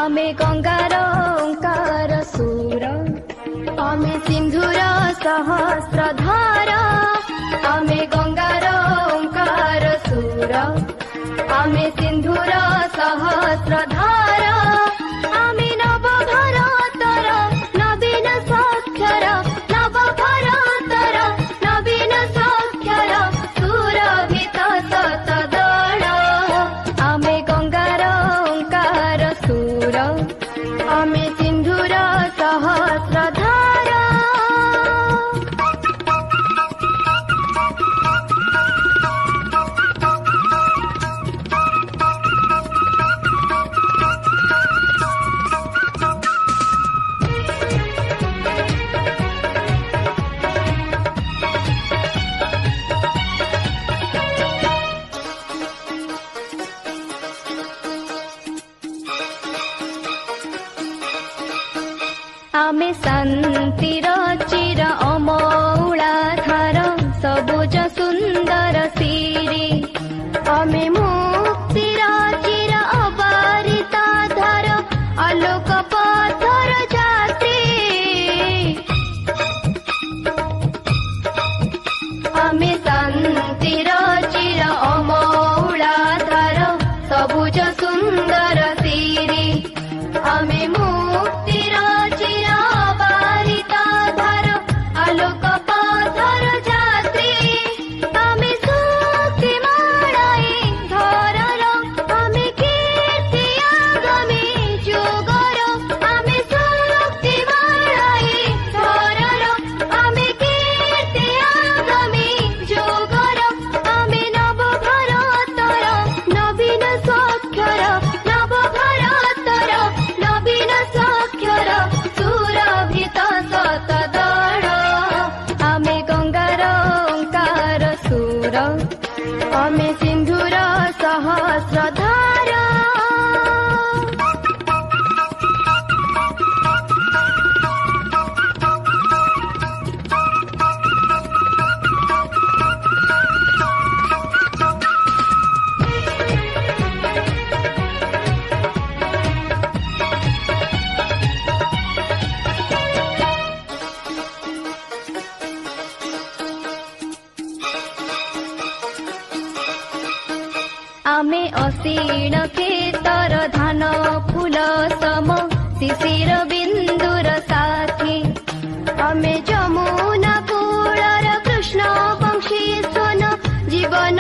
आमे गंगार ओंकार सुर आमे सिंधुर सहस्रधार आमे गंगार ओंकार सुर आमे सिंधुर सहस्रधार आमे नव भारतर नवीन साक्षर नव भारतर नवीन साक्षर सुरभित शतदल आमे गंगार ओंकार सुर आमे सिंधुर सहस्रधार। आमे शान्तिर चिर अमौलाधार सबुज सुन्दर सिरी आमे मुक्तिर चिर अबारिताधार आलोक पथर जात्री आमे शान्तिर चिर अमौलाधार सबुज सुन्दर सिरी आमे मुक्तिर चिर बारिताधार आलोक पथर जात्री आमे शक्ति माळाई धरर आमे कीर्ति आगामी जुगर आमे शक्ति माळाई धरर आमे कीर्ति आगामी जुगर आमे नव भारतर नवीन साक्षर नव भारतर नवीन साक्षर सुरभित शतदल आमे गंगार ओंकार सुर आमे सिंधुर सहस्रधार। आमे असीण खेतर धान फूल सम शिशिर बिंदुर साथी आमे जमुना कूलर कृष्ण पंक्षी सोन जीवन